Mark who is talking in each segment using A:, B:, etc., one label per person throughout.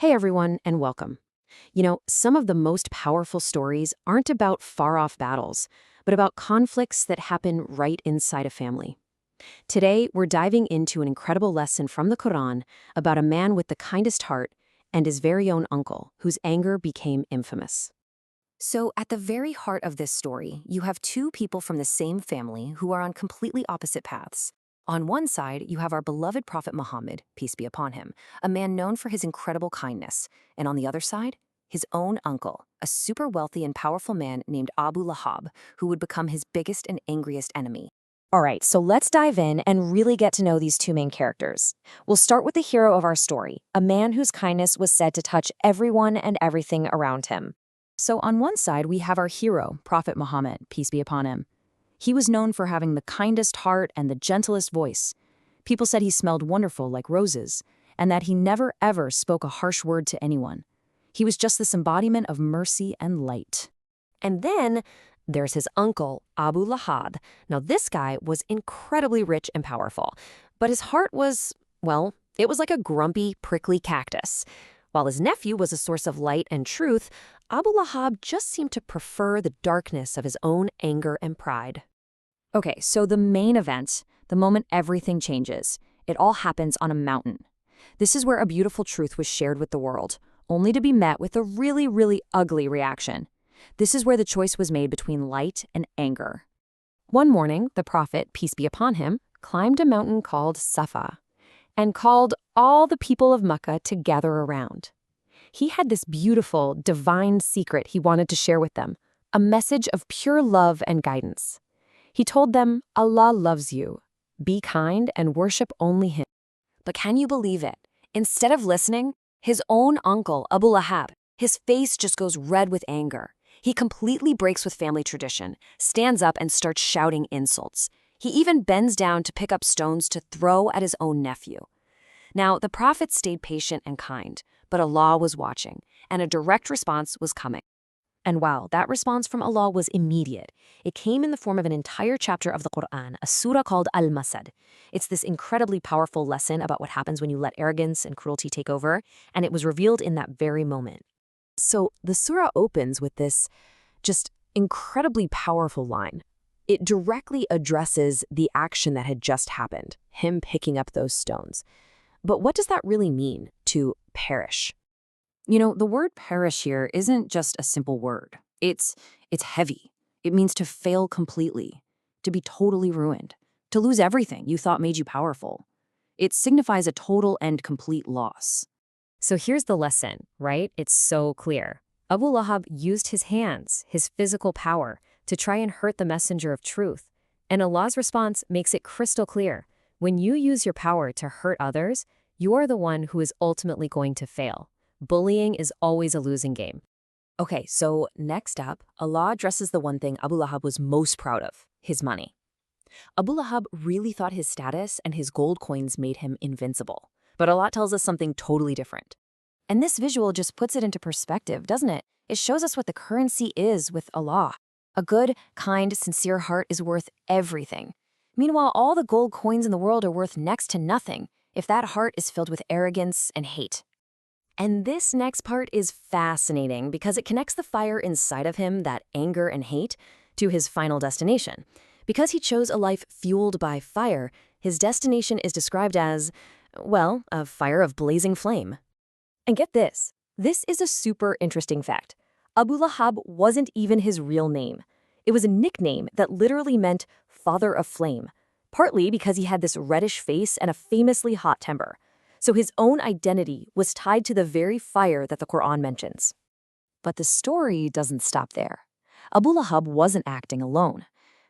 A: Hey everyone, and welcome. Some of the most powerful stories aren't about far-off battles, but about conflicts that happen right inside a family. Today, we're diving into an incredible lesson from the Qur'an about a man with the kindest heart and his very own uncle, whose anger became infamous. So, at the very heart of this story, you have two people from the same family who are on completely opposite paths. On one side, you have our beloved Prophet Muhammad, peace be upon him, a man known for his incredible kindness. And on the other side, his own uncle, a super wealthy and powerful man named Abu Lahab, who would become his biggest and angriest enemy. All right, so let's dive in and really get to know these two main characters. We'll start with the hero of our story, a man whose kindness was said to touch everyone and everything around him. So on one side, we have our hero, Prophet Muhammad, peace be upon him. He was known for having the kindest heart and the gentlest voice. People said he smelled wonderful like roses, and that he never ever spoke a harsh word to anyone. He was just this embodiment of mercy and light. And then there's his uncle, Abu Lahab. Now this guy was incredibly rich and powerful, but his heart was, well, it was like a grumpy, prickly cactus. While his nephew was a source of light and truth, Abu Lahab just seemed to prefer the darkness of his own anger and pride. Okay, so the main event, the moment everything changes, it all happens on a mountain. This is where a beautiful truth was shared with the world, only to be met with a really, really ugly reaction. This is where the choice was made between light and anger. One morning, the prophet, peace be upon him, climbed a mountain called Safa and called all the people of Mecca to gather around. He had this beautiful, divine secret he wanted to share with them, a message of pure love and guidance. He told them, Allah loves you. Be kind and worship only Him. But can you believe it? Instead of listening, his own uncle, Abu Lahab, his face just goes red with anger. He completely breaks with family tradition, stands up and starts shouting insults. He even bends down to pick up stones to throw at his own nephew. Now, the prophet stayed patient and kind, but Allah was watching, and a direct response was coming. And wow, that response from Allah was immediate. It came in the form of an entire chapter of the Qur'an, a surah called Al-Masad. It's this incredibly powerful lesson about what happens when you let arrogance and cruelty take over, and it was revealed in that very moment. So the surah opens with this just incredibly powerful line. It directly addresses the action that had just happened, him picking up those stones. But what does that really mean, to perish? The word perish here isn't just a simple word. It's heavy. It means to fail completely, to be totally ruined, to lose everything you thought made you powerful. It signifies a total and complete loss. So here's the lesson, right? It's so clear. Abu Lahab used his hands, his physical power, to try and hurt the messenger of truth. And Allah's response makes it crystal clear. When you use your power to hurt others, you are the one who is ultimately going to fail. Bullying is always a losing game. Okay, so next up, Allah addresses the one thing Abu Lahab was most proud of, his money. Abu Lahab really thought his status and his gold coins made him invincible. But Allah tells us something totally different. And this visual just puts it into perspective, doesn't it? It shows us what the currency is with Allah. A good, kind, sincere heart is worth everything. Meanwhile, all the gold coins in the world are worth next to nothing if that heart is filled with arrogance and hate. And this next part is fascinating because it connects the fire inside of him, that anger and hate, to his final destination. Because he chose a life fueled by fire, his destination is described as, well, a fire of blazing flame. And get this is a super interesting fact. Abu Lahab wasn't even his real name. It was a nickname that literally meant father of flame, partly because he had this reddish face and a famously hot temper. So his own identity was tied to the very fire that the Qur'an mentions. But the story doesn't stop there. Abu Lahab wasn't acting alone.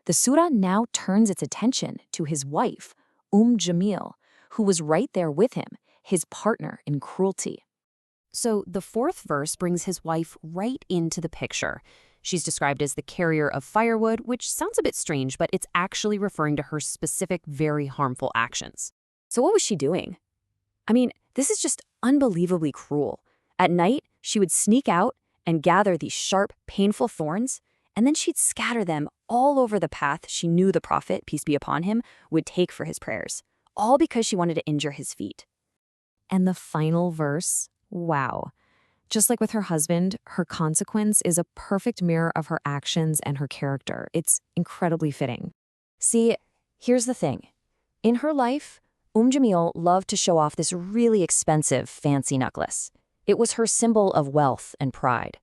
A: The surah now turns its attention to his wife, Jamil, who was right there with him, his partner in cruelty. So the fourth verse brings his wife right into the picture. She's described as the carrier of firewood, which sounds a bit strange, but it's actually referring to her specific, very harmful actions. So what was she doing? This is just unbelievably cruel. At night, she would sneak out and gather these sharp, painful thorns, and then she'd scatter them all over the path she knew the prophet, peace be upon him, would take for his prayers, all because she wanted to injure his feet. And the final verse, Wow. Just like with her husband, her consequence is a perfect mirror of her actions and her character. It's incredibly fitting. See, here's the thing. In her life, Jamil loved to show off this really expensive, fancy necklace. It was her symbol of wealth and pride.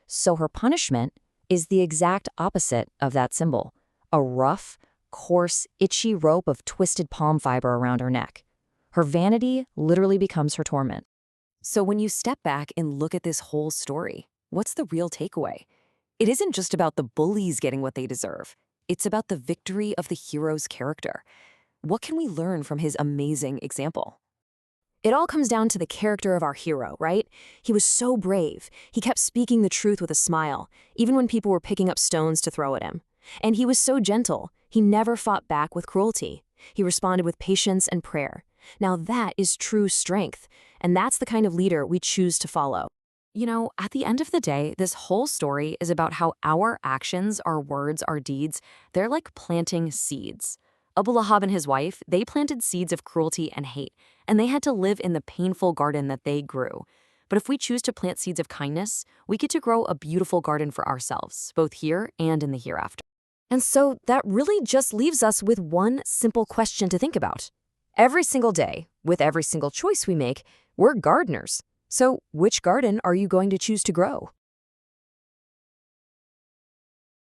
A: So her punishment is the exact opposite of that symbol. A rough, coarse, itchy rope of twisted palm fiber around her neck. Her vanity literally becomes her torment. So when you step back and look at this whole story, what's the real takeaway? It isn't just about the bullies getting what they deserve. It's about the victory of the hero's character. What can we learn from his amazing example? It all comes down to the character of our hero, right? He was so brave. He kept speaking the truth with a smile, even when people were picking up stones to throw at him. And he was so gentle. He never fought back with cruelty. He responded with patience and prayer. Now that is true strength, and that's the kind of leader we choose to follow. You know, at the end of the day, this whole story is about how our actions, our words, our deeds, they're like planting seeds. Abu Lahab and his wife, they planted seeds of cruelty and hate, and they had to live in the painful garden that they grew. But if we choose to plant seeds of kindness, we get to grow a beautiful garden for ourselves, both here and in the hereafter. And so that really just leaves us with one simple question to think about. Every single day, with every single choice we make, we're gardeners. So which garden are you going to choose to grow?